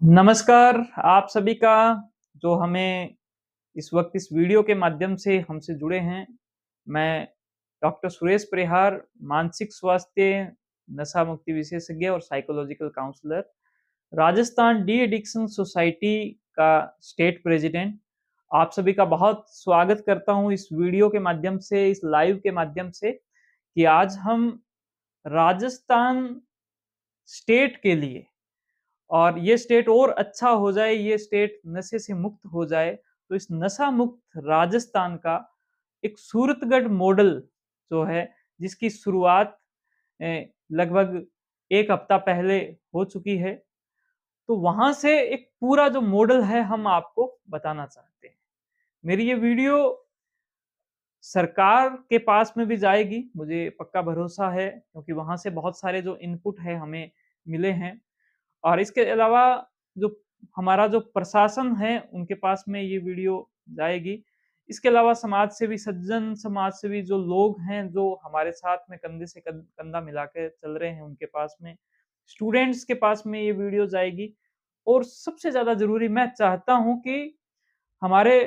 नमस्कार आप सभी का जो हमें इस वक्त इस वीडियो के माध्यम से हमसे जुड़े हैं। मैं डॉक्टर सुरेश परिहार, मानसिक स्वास्थ्य, नशा मुक्ति विशेषज्ञ और psychological counsellor, Rajasthan de addiction society का स्टेट प्रेसिडेंट। आप सभी का बहुत स्वागत करता हूं इस वीडियो के माध्यम से, इस लाइव के माध्यम से कि आज हम राजस्थान स्टेट के लिए और ये स्टेट और अच्छा हो जाए, ये स्टेट नशे से मुक्त हो जाए, तो इस नशा मुक्त राजस्थान का एक सूरतगढ़ मॉडल जो है, जिसकी शुरुआत लगभग 1 हफ्ता पहले हो चुकी है। तो वहाँ से एक पूरा जो मॉडल है हम आपको बताना चाहते हैं। मेरी ये वीडियो सरकार के पास में भी जाएगी, मुझे पक्का भरोसा है, क्योंकि वहाँ से बहुत सारे जो इनपुट है हमें मिले हैं। और इसके अलावा जो हमारा जो प्रशासन है, उनके पास में ये वीडियो जाएगी। इसके अलावा समाज सेवी सज्जन, समाज सेवी जो लोग हैं, जो हमारे साथ में कंधे से कंधा मिला के चल रहे हैं, उनके पास में, स्टूडेंट्स के पास में ये वीडियो जाएगी। और सबसे ज़्यादा ज़रूरी मैं चाहता हूँ कि हमारे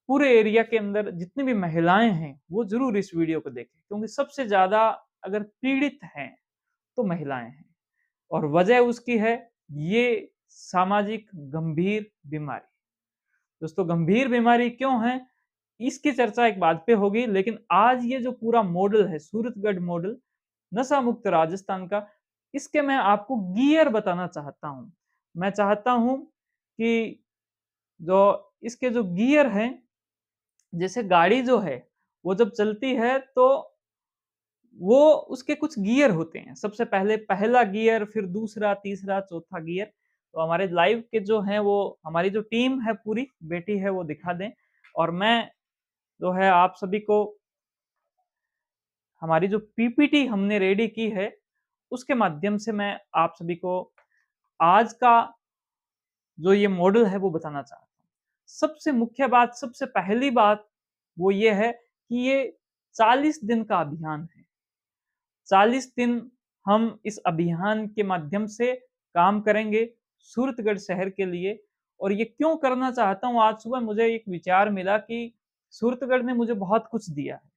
पूरे एरिया के अंदर जितनी भी महिलाएँ हैं, वो ज़रूर इस वीडियो को देखें, क्योंकि सबसे ज़्यादा अगर पीड़ित हैं, तो महिलाएँ हैं। और वजह उसकी है ये सामाजिक गंभीर बीमारी। दोस्तों गंभीर बीमारी क्यों है? इसकी चर्चा एक बात पे होगी, लेकिन आज ये जो पूरा मॉडल है, सूरतगढ़ मॉडल, नशा मुक्त राजस्थान का, इसके मैं आपको गियर बताना चाहता हूँ। मैं चाहता हूँ कि जो इसके जो गियर हैं, जैसे गाड़ी जो है, वो जब चलती है तो वो उसके कुछ गियर होते हैं। सबसे पहले पहला गियर, फिर दूसरा, तीसरा, चौथा गियर। तो हमारे लाइव के जो हैं वो हमारी जो टीम है पूरी बैठी है, वो दिखा दें। और मैं जो है आप सभी को हमारी जो पीपीटी हमने रेडी की है, उसके माध्यम से मैं आप सभी को आज का जो ये मॉडल है वो बताना चाहता हूँ। सबसे मुख्य बात, सबसे पहली बात वो ये है कि ये 40 दिन का अभियान है। 40 दिन हम इस अभियान के माध्यम से काम करेंगे सूरतगढ़ शहर के लिए। और ये क्यों करना चाहता हूँ, आज सुबह मुझे एक विचार मिला कि सूरतगढ़ ने मुझे बहुत कुछ दिया है।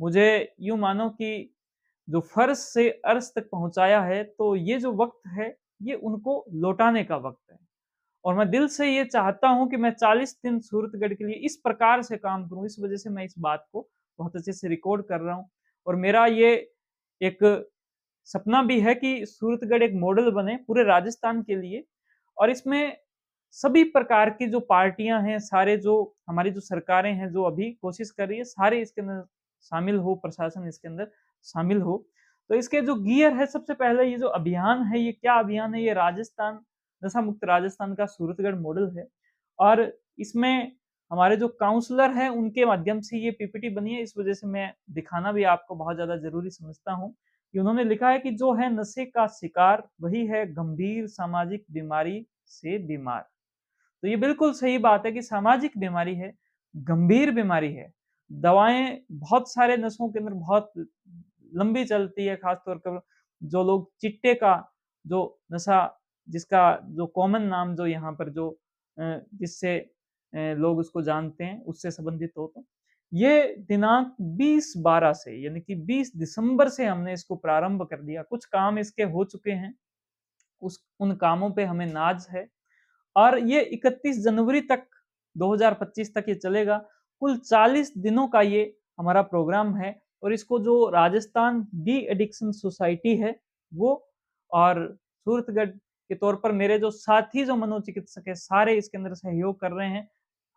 मुझे यूँ मानो कि जो फर्श से अर्श तक पहुँचाया है, तो ये जो वक़्त है, ये उनको लौटाने का वक़्त है। और मैं दिल से ये चाहता हूँ कि मैं 40 दिन सूरतगढ़ के लिए इस प्रकार से काम करूँ, इस वज़ह से मैं इस बात को बहुत अच्छे से रिकॉर्ड कर रहा हूँ। और मेरा ये एक सपना भी है कि सूरतगढ़ एक मॉडल बने पूरे राजस्थान के लिए। और इसमें सभी प्रकार की जो पार्टियाँ हैं, सारे जो हमारी जो सरकारें हैं, जो अभी कोशिश कर रही है, सारे इसके अंदर शामिल हो, प्रशासन इसके अंदर शामिल हो। तो इसके जो गियर है, सबसे पहले ये जो अभियान है, ये क्या अभियान है? ये राजस्थान नशा मुक्त राजस्थान का सूरतगढ़ मॉडल है। और इसमें हमारे जो काउंसलर हैं, उनके माध्यम से ये पीपीटी बनी है। इस वजह से मैं दिखाना भी आपको बहुत ज़्यादा ज़रूरी समझता हूँ कि उन्होंने लिखा है कि जो है नशे का शिकार, वही है गंभीर सामाजिक बीमारी से बीमार। तो ये बिल्कुल सही बात है कि सामाजिक बीमारी है, गंभीर बीमारी है। दवाएँ बहुत सारे नशों के अंदर बहुत लंबी चलती है, ख़ास तौर पर जो लोग चिट्टे का जो नशा, जिसका जो कॉमन नाम जो यहाँ पर जो जिससे लोग उसको जानते हैं, उससे संबंधित हो तो। ये दिनांक 20/12 से, यानी कि 20 दिसंबर से हमने इसको प्रारंभ कर दिया। कुछ काम इसके हो चुके हैं, उस उन कामों पे हमें नाज़ है। और ये 31 जनवरी तक 2025 तक ये चलेगा। कुल 40 दिनों का ये हमारा प्रोग्राम है। और इसको जो राजस्थान डी एडिक्शन सोसाइटी है वो, और सूरतगढ़ के तौर पर मेरे जो साथी जो मनोचिकित्सक है, सारे इसके अंदर सहयोग कर रहे हैं।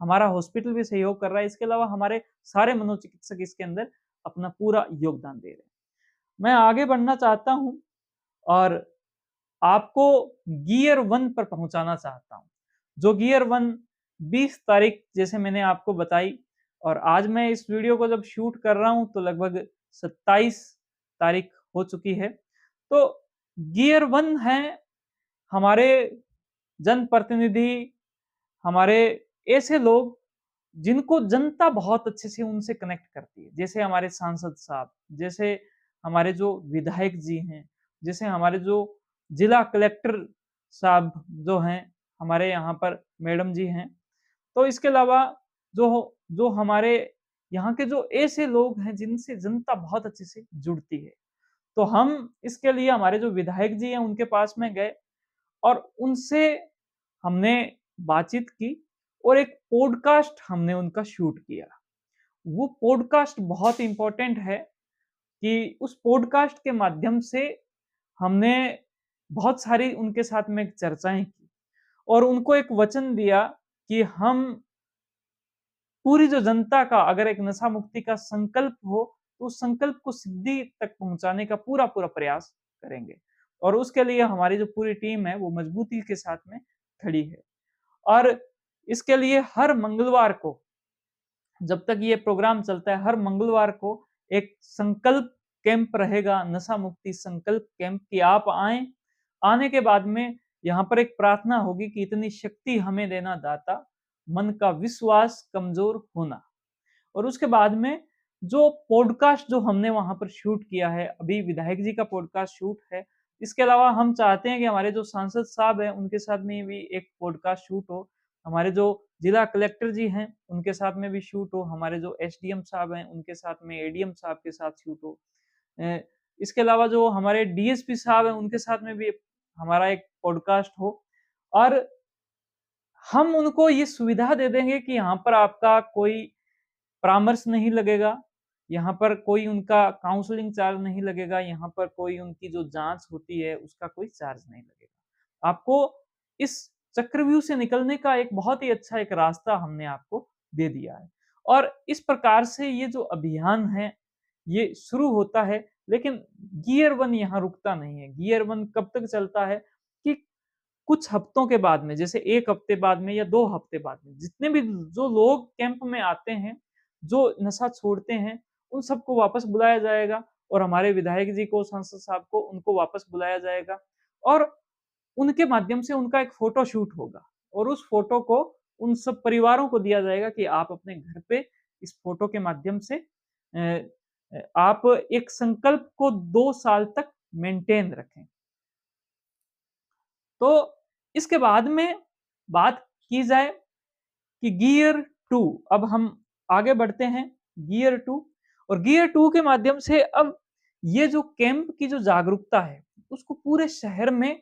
हमारा हॉस्पिटल भी सहयोग कर रहा है। इसके अलावा हमारे सारे मनोचिकित्सक इसके अंदर अपना पूरा योगदान दे रहे हैं। मैं आगे बढ़ना चाहता हूँ और आपको गियर 1 पर पहुँचाना चाहता हूँ। जो गियर 1 20 तारीख जैसे मैंने आपको बताई, और आज मैं इस वीडियो को जब शूट कर रहा हूँ तो लगभग 27 तारीख हो चुकी है। तो गियर 1 है हमारे जनप्रतिनिधि, हमारे ऐसे लोग जिनको जनता बहुत अच्छे से उनसे कनेक्ट करती है। जैसे हमारे सांसद साहब, जैसे हमारे जो विधायक जी हैं, जैसे हमारे जो जिला कलेक्टर साहब जो हैं, हमारे यहाँ पर मैडम जी हैं। तो इसके अलावा जो जो हमारे यहाँ के जो ऐसे लोग हैं जिनसे जनता बहुत अच्छे से जुड़ती है। तो हम इसके लिए हमारे जो विधायक जी हैं उनके पास में गए और उनसे हमने बातचीत की और एक पॉडकास्ट हमने उनका शूट किया। वो पॉडकास्ट बहुत इम्पोर्टेंट है कि उस पॉडकास्ट के माध्यम से हमने बहुत सारी उनके साथ में चर्चाएँ की और उनको एक वचन दिया कि हम पूरी जो जनता का अगर एक नशा मुक्ति का संकल्प हो, तो उस संकल्प को सिद्धि तक पहुँचाने का पूरा-पूरा प्रयास करेंगे। और उसके लिए हमारी जो पूरी टीम है, वो मजबूती के साथ में खड़ी है। और इसके लिए हर मंगलवार को, जब तक ये प्रोग्राम चलता है, हर मंगलवार को एक संकल्प कैंप रहेगा, नशा मुक्ति संकल्प कैंप कि आप आएँ। आने के बाद में यहाँ पर एक प्रार्थना होगी कि इतनी शक्ति हमें देना दाता, मन का विश्वास कमज़ोर होना। और उसके बाद में जो पॉडकास्ट जो हमने वहाँ पर शूट किया है, अभी विधायक जी का पॉडकास्ट शूट है। इसके अलावा हम चाहते हैं कि हमारे जो सांसद साहब हैं, उनके साथ में भी एक पॉडकास्ट शूट हो। हमारे जो जिला कलेक्टर जी हैं, उनके साथ में भी शूट हो। हमारे जो एसडीएम साहब हैं, उनके साथ में एडीएम साहब के साथ शूट हो। अ, इसके अलावा जो हमारे डीएसपी साहब हैं, उनके साथ में भी हमारा एक पॉडकास्ट हो और हम उनको ये सुविधा दे देंगे कि यहाँ पर आपका कोई परामर्श नहीं लगेगा, यहाँ पर कोई उनका काउंसलिंग चार्ज नहीं लगेगा, यहाँ पर कोई उनकी जो जाँच होती है, उसका कोई चार्ज नहीं लगेगा। आपको इस चक्रव्यूह से निकलने का एक बहुत ही अच्छा एक रास्ता हमने आपको दे दिया है। और इस प्रकार से ये जो अभियान है, ये शुरू होता है, लेकिन गियर 1 यहाँ रुकता नहीं है। गियर 1 कब तक चलता है कि कुछ हफ्तों के बाद में, जैसे 1 हफ्ते बाद में या 2 हफ्ते बाद में, जितने भी जो लोग कैंप में आते हैं, जो नशा छोड़ते हैं, उन सबको वापस बुलाया जाएगा और हमारे विधायक जी को, सांसद साहब को, उनको वापस बुलाया जाएगा और उनके माध्यम से उनका एक फ़ोटो शूट होगा और उस फ़ोटो को उन सब परिवारों को दिया जाएगा कि आप अपने घर पे इस फ़ोटो के माध्यम से आप एक संकल्प को 2 साल तक मेंटेन रखें। तो इसके बाद में बात की जाए कि गियर 2, अब हम आगे बढ़ते हैं गियर 2 और गियर 2 के माध्यम से अब ये जो कैंप की जो जागरूकता है, उसको पूरे शहर में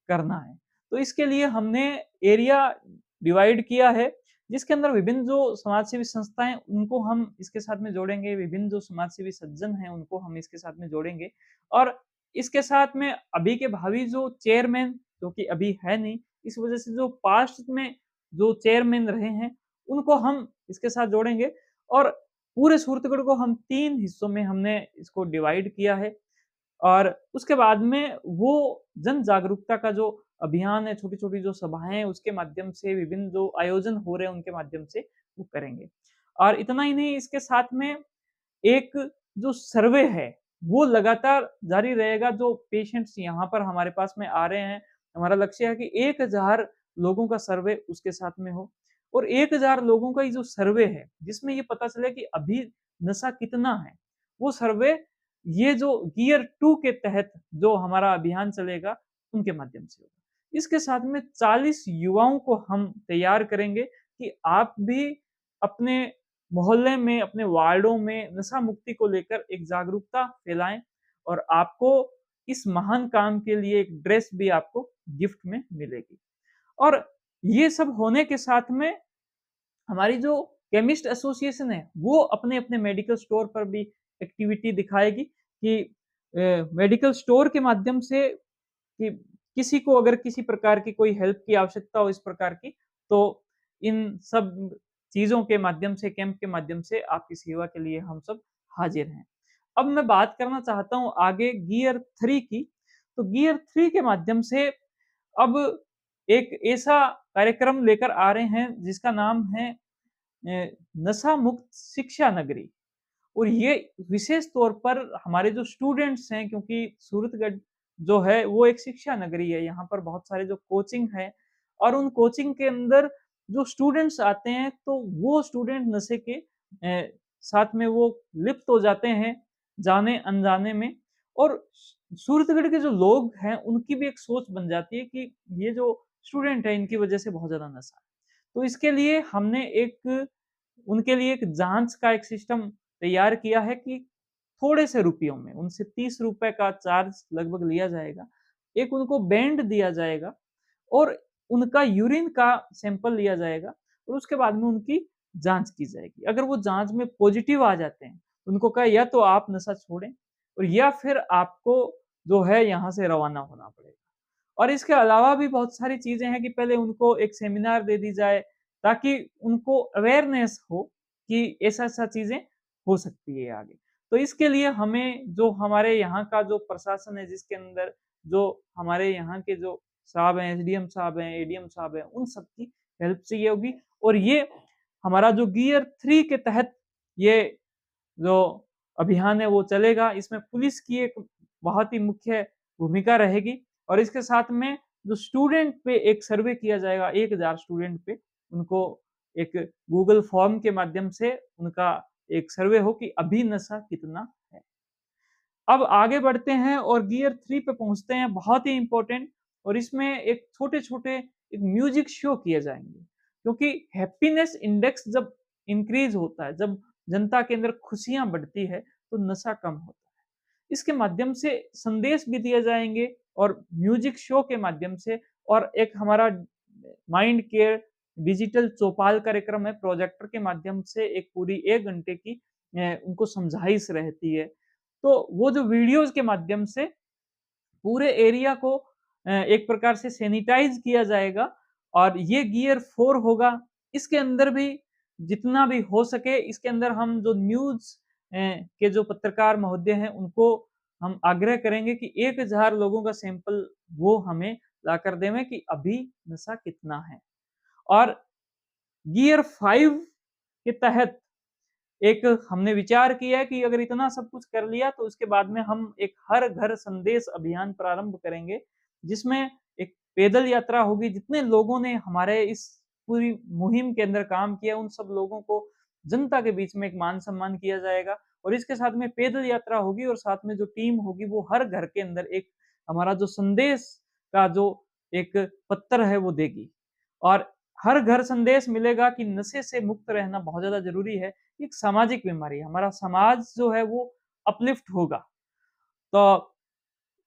करना है। तो इसके लिए हमने एरिया डिवाइड किया है, जिसके अंदर विभिन्न जो समाजसेवी संस्थाएँ उनको हम इसके साथ में जोड़ेंगे, विभिन्न जो समाजसेवी सज्जन हैं उनको हम इसके साथ में जोड़ेंगे और इसके साथ में अभी के भावी जो चेयरमैन, जो कि अभी है नहीं, इस वजह से जो पास्ट में जो चेयरमैन रहे हैं, उनको हम इसके साथ जोड़ेंगे और पूरे सूरतगढ़ को हम 3 हिस्सों में हमने इसको डिवाइड किया है और उसके बाद में वो जन जागरूकता का जो अभियान है, छोटी-छोटी जो सभाएँ हैं, उसके माध्यम से विभिन्न जो आयोजन हो रहे हैं, उनके माध्यम से वो करेंगे। और इतना ही नहीं, इसके साथ में एक जो सर्वे है, वो लगातार जारी रहेगा। जो पेशेंट्स यहाँ पर हमारे पास में आ रहे हैं, हमारा लक्ष्य है कि 1000 लोगों का सर्वे उसके साथ में हो और 1000 लोगों का ये जो सर्वे है, जिसमें ये पता चले कि अभी नशा कितना है, वो सर्वे ये जो गियर 2 के तहत जो हमारा अभियान चलेगा, उनके माध्यम से होगा। इसके साथ में 40 युवाओं को हम तैयार करेंगे कि आप भी अपने मोहल्ले में, अपने वार्डों में नशा मुक्ति को लेकर एक जागरूकता फैलाएँ और आपको इस महान काम के लिए एक ड्रेस भी आपको गिफ्ट में मिलेगी। और ये सब होने के साथ में हमारी जो केमिस्ट एसोसिएशन है, वो अपने-अपने मेडिकल स्टोर पर भी एक्टिविटी दिखाएगी कि मेडिकल स्टोर के माध्यम से कि किसी को अगर किसी प्रकार की कोई हेल्प की आवश्यकता हो इस प्रकार की, तो इन सब चीज़ों के माध्यम से, कैंप के माध्यम से आपकी सेवा के लिए हम सब हाज़िर हैं। अब मैं बात करना चाहता हूँ आगे गियर 3 की। तो गियर 3 के माध्यम से अब एक ऐसा कार्यक्रम लेकर आ रहे हैं जिसका नाम है नशा मुक्त शिक्षा नगरी। और ये विशेष तौर पर हमारे जो स्टूडेंट्स हैं, क्योंकि सूरतगढ़ जो है वो एक शिक्षा नगरी है, यहाँ पर बहुत सारे जो कोचिंग है और उन कोचिंग के अंदर जो स्टूडेंट्स आते हैं, तो वो स्टूडेंट नशे के साथ में वो लिप्त हो जाते हैं, जाने अनजाने में। और सूरतगढ़ के जो लोग हैं उनकी भी एक सोच बन जाती है कि ये जो स्टूडेंट है इनकी वजह से बहुत ज़्यादा नशा है। तो इसके लिए हमने एक उनके लिए एक जाँच का एक सिस्टम तैयार किया है कि थोड़े से रुपयों में उनसे ₹30 का चार्ज लगभग लिया जाएगा। एक उनको बैंड दिया जाएगा और उनका यूरिन का सैंपल लिया जाएगा और उसके बाद में उनकी जाँच की जाएगी। अगर वो जाँच में पॉजिटिव आ जाते हैं, तो उनको कहा या तो आप नशा छोड़ें और या फिर आपको जो है यहाँ से रवाना होना पड़ेगा। और इसके अलावा भी बहुत सारी चीज़ें हैं कि पहले उनको एक सेमिनार दे दी जाए ताकि उनको अवेयरनेस हो कि ऐसा-ऐसा चीज़ें हो सकती है आगे। तो इसके लिए हमें जो हमारे यहाँ का जो प्रशासन है जिसके अंदर जो हमारे यहाँ के जो साहब हैं, एसडीएम साहब हैं, एडीएम साहब हैं, उन सबकी हेल्प चाहिए होगी और ये हमारा जो गियर 3 के तहत ये जो अभियान है वो चलेगा। इसमें पुलिस की एक बहुत ही मुख्य भूमिका रहेगी और इसके साथ में जो स्टूडेंट पे एक सर्वे किया जाएगा 1000 स्टूडेंट पे, उनको एक गूगल फॉर्म के माध्यम से उनका एक सर्वे हो कि अभी नशा कितना है। अब आगे बढ़ते हैं और गियर 3 पे पहुँचते हैं, बहुत ही इम्पोर्टेंट और इसमें एक छोटे-छोटे एक म्यूज़िक शो किए जाएँगे, क्योंकि हैप्पीनेस इंडेक्स जब इंक्रीज़ होता है, जब जनता के अंदर खुशियाँ बढ़ती है, तो नशा कम होता है। इसके माध्यम से संदेश भी दिए जाएँगे और म्यूज़िक शो के माध्यम से और एक हमारा माइंड केयर डिजिटल चौपाल कार्यक्रम है, प्रोजेक्टर के माध्यम से एक पूरी 1 घंटे की उनको समझाइश रहती है। तो वो जो वीडियोज़ के माध्यम से पूरे एरिया को एक प्रकार से सैनिटाइज़ किया जाएगा और ये गियर 4 होगा। इसके अंदर भी जितना भी हो सके इसके अंदर हम जो न्यूज़ के जो पत्रकार महोदय हैं उनको हम आग्रह करेंगे कि 1000 लोगों का सैंपल वो हमें लाकर देवें कि अभी नशा कितना है। और गियर 5 के तहत एक हमने विचार किया है कि अगर इतना सब कुछ कर लिया तो उसके बाद में हम एक हर घर संदेश अभियान प्रारंभ करेंगे, जिसमें एक पैदल यात्रा होगी। जितने लोगों ने हमारे इस पूरी मुहिम के अंदर काम किया, उन सब लोगों को जनता के बीच में एक मान-सम्मान किया जाएगा और इसके साथ में पैदल यात्रा होगी और साथ में जो टीम होगी, वो हर घर के अंदर एक हमारा जो संदेश का जो एक पत्र है, वो देगी और हर घर संदेश मिलेगा कि नशे से मुक्त रहना बहुत ज़्यादा ज़रूरी है। एक सामाजिक बीमारी है, हमारा समाज जो है वो अपलिफ्ट होगा। तो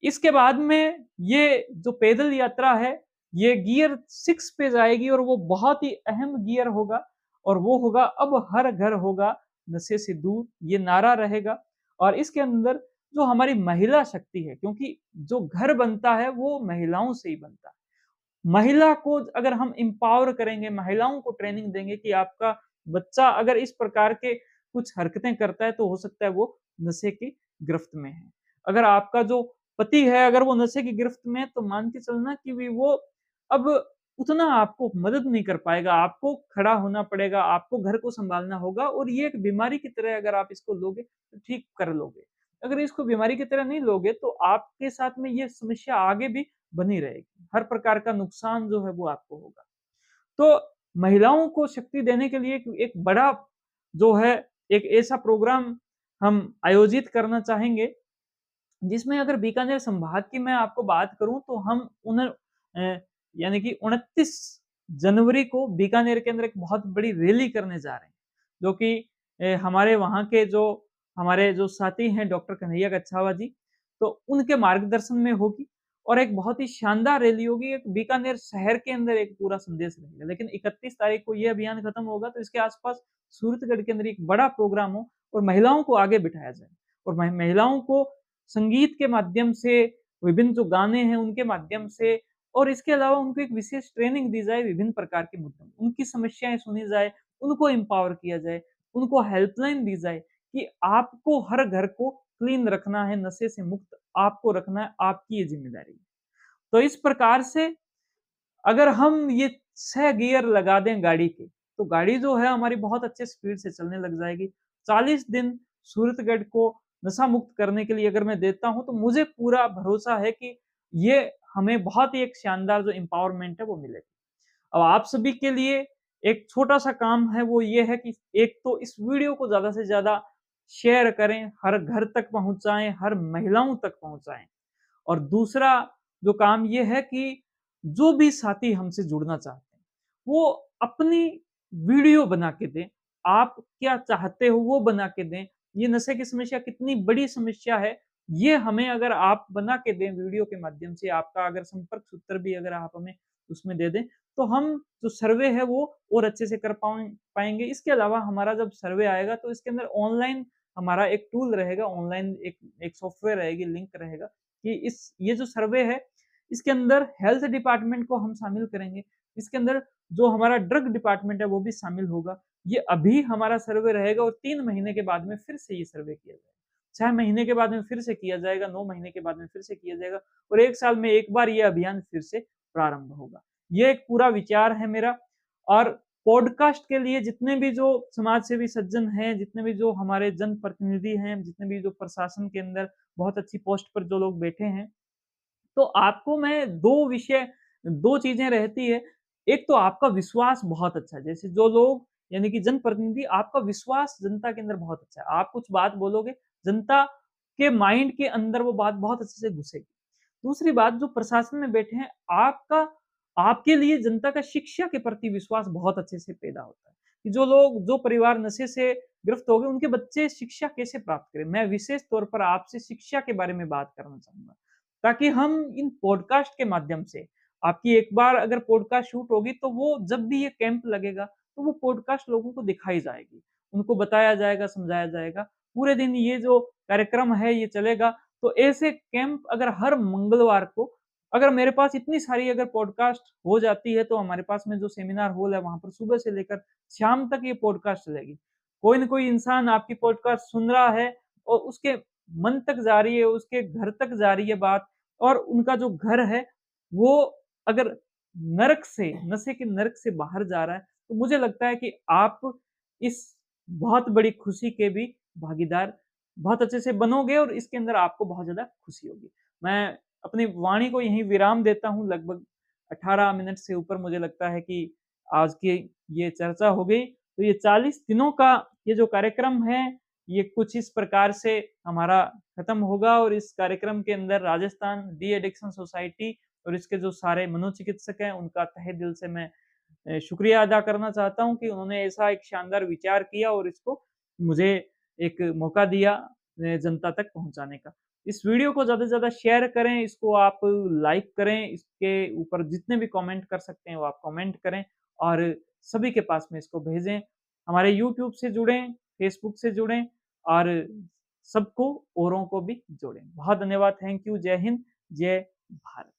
इसके बाद में ये जो पैदल यात्रा है, ये गियर 6 पे जाएगी और वो बहुत ही अहम गियर होगा और वो होगा अब हर घर होगा नशे से दूर, ये नारा रहेगा और इसके अंदर जो हमारी महिला शक्ति है क्योंकि जो घर बनता है वो महिलाओं से ही बनता है। महिला को अगर हम एम्पावर करेंगे, महिलाओं को ट्रेनिंग देंगे कि आपका बच्चा अगर इस प्रकार के कुछ हरकतें करता है, तो हो सकता है वो नशे की गिरफ्त में है। अगर आपका जो पति है, अगर वो नशे की गिरफ्त में है, तो मान के चलना कि वो अब उतना आपको मदद नहीं कर पाएगा, आपको खड़ा होना पड़ेगा, आपको घर को सँभालना होगा और ये एक बीमारी की तरह अगर आप इसको लोगे, तो ठीक कर लोगे। अगर इसको बीमारी की तरह नहीं लोगे, तो आपके साथ में ये समस्या आगे भी बनी रहेगी। हर प्रकार का नुकसान जो है वो आपको होगा। तो महिलाओं को शक्ति देने के लिए एक बड़ा जो है एक ऐसा प्रोग्राम हम आयोजित करना चाहेंगे, जिसमें अगर बीकानेर संभाग की मैं आपको बात करूँ तो हम यानी कि 29 जनवरी को बीकानेर के अंदर एक बहुत बड़ी रैली करने जा रहे हैं, जो कि हमारे वहाँ के जो हमारे जो साथी हैं डॉक्टर कन्हैया कच्छावा जी, तो उनके मार्गदर्शन में होगी और एक बहुत ही शानदार रैली होगी। एक बीकानेर शहर के अंदर एक पूरा संदेश रहेगा। लेकिन 31 तारीख को ये अभियान खत्म होगा तो इसके आस-पास सूरतगढ़ के अंदर एक बड़ा प्रोग्राम हो और महिलाओं को आगे बिठाया जाए और महिलाओं को संगीत के माध्यम से, विभिन्न जो गाने हैं उनके माध्यम से और इसके अलावा उनको एक विशेष ट्रेनिंग दी जाए विभिन्न प्रकार के मुद्दों में। उनकी समस्याएँ सुनी जाए, उनको एम्पावर किया जाए, उनको हेल्पलाइन दी जाए कि आपको हर घर को क्लीन रखना है, नशे से मुक्त आपको रखना है, आपकी ये ज़िम्मेदारी है। तो इस प्रकार से अगर हम ये 6 गियर लगा दें गाड़ी के, तो गाड़ी जो है हमारी बहुत अच्छे स्पीड से चलने लग जाएगी। 40 दिन सूरतगढ़ को नशा मुक्त करने के लिए अगर मैं देता हूँ, तो मुझे पूरा भरोसा है कि ये हमें बहुत ही एक शानदार जो एम्पावरमेंट है वो मिलेगा। अब आप सभी के लिए एक छोटा-सा काम है वो ये है कि एक तो इस वीडियो को ज़्यादा से ज़्यादा शेयर करें, हर घर तक पहुँचाएँ, हर महिलाओं तक पहुँचाएँ। और दूसरा जो काम ये है कि जो भी साथी हमसे जुड़ना चाहते हैं, वो अपनी वीडियो बना के दें। आप क्या चाहते हो वो बना के दें। ये नशे की समस्या कितनी बड़ी समस्या है, ये हमें अगर आप बना के दें वीडियो के माध्यम से, आपका अगर संपर्क सूत्र भी अगर आप हमें उसमें दे दें, तो हम जो सर्वे है वो और अच्छे से कर पाएँगे। इसके अलावा हमारा जब सर्वे आएगा तो इसके अंदर ऑनलाइन हमारा एक टूल रहेगा, ऑनलाइन एक एक सॉफ्टवेयर रहेगी, लिंक रहेगा कि ये जो सर्वे है, इसके अंदर हेल्थ डिपार्टमेंट को हम शामिल करेंगे। इसके अंदर जो हमारा ड्रग डिपार्टमेंट है वो भी शामिल होगा। ये अभी हमारा सर्वे रहेगा और 3 महीने के बाद में फिर से ये सर्वे किया जाएगा। 6 महीने के बाद में फिर से किया जाएगा, 9 महीने के बाद में फिर से किया जाएगा और 1 साल में एक बार ये अभियान फिर से प्रारंभ होगा। ये एक पूरा विचार है मेरा और पॉडकास्ट के लिए जितने भी जो समाज सेवी सज्जन हैं, जितने भी जो हमारे जनप्रतिनिधि हैं, जितने भी जो प्रशासन के अंदर बहुत अच्छी पोस्ट पर जो लोग बैठे हैं, तो आपको मैं 2 चीज़ें रहती है। एक तो आपका विश्वास बहुत अच्छा है, जैसे जो लोग यानी कि जनप्रतिनिधि आपका विश्वास जनता के अंदर बहुत अच्छा है। आप कुछ बात बोलोगे, जनता के माइंड के अंदर वो बात बहुत अच्छे से घुसेगी। दूसरी बात जो प्रशासन में बैठे हैं, आपका आपके लिए जनता का शिक्षा के प्रति विश्वास बहुत अच्छे से पैदा होता है, कि जो परिवार नशे से ग्रस्त हो गए, उनके बच्चे शिक्षा कैसे प्राप्त करें? मैं विशेष तौर पर आपसे शिक्षा के बारे में बात करना चाहूँगा। ताकि हम इन पॉडकास्ट के माध्यम से आपकी एक बार अगर पॉडकास्ट शूट होगी तो वो जब भी ये कैंप लगेगा तो वो पॉडकास्ट लोगों को दिखाई जाएगी। उनको बताया जाएगा, समझाया जाएगा। पूरे दिन ये जो कार्यक्रम है ये चलेगा तो ऐसे कैंप अगर हर मंगलवार को अगर मेरे पास इतनी सारी अगर पॉडकास्ट हो जाती है तो हमारे पास में जो सेमिनार हॉल है वहाँ पर सुबह से लेकर शाम तक ये पॉडकास्ट चलेगी। कोई न कोई इंसान आपकी पॉडकास्ट सुन रहा है और उसके मन तक जा रही है, उसके घर तक जा रही है बात और उनका जो घर है, वो अगर नरक से नशे के नरक से बाहर जा रहा है, तो मुझे लगता है कि आप इस बहुत बड़ी खुशी के भी भागीदार बहुत अच्छे से बनोगे और इसके अंदर आपको बहुत ज़्यादा खुशी होगी। मैं अपनी वाणी को यहीं विराम देता हूँ, लगभग 18 मिनट से ऊपर मुझे लगता है कि आज की ये चर्चा हो गई। तो ये 40 दिनों का ये जो कार्यक्रम है, ये कुछ इस प्रकार से हमारा खत्म होगा और इस कार्यक्रम के अंदर राजस्थान डी एडिक्शन सोसाइटी और इसके जो सारे मनोचिकित्सक हैं, उनका तहे दिल से मैं शुक्रिया अदा करना चाहता हूँ कि उन्होंने ऐसा एक शानदार विचार किया और इसको मुझे एक मौका दिया जनता तक पहुँचाने का। इस वीडियो को ज़्यादा से ज़्यादा शेयर करें, इसको आप लाइक करें, इसके ऊपर जितने भी कमेंट कर सकते हैं वो आप कमेंट करें और सभी के पास में इसको भेजें। हमारे यूट्यूब से जुड़ें, फेसबुक से जुड़ें और सबको औरों को भी जोड़ें। बहुत धन्यवाद, थैंक यू, जय हिंद, जय भारत।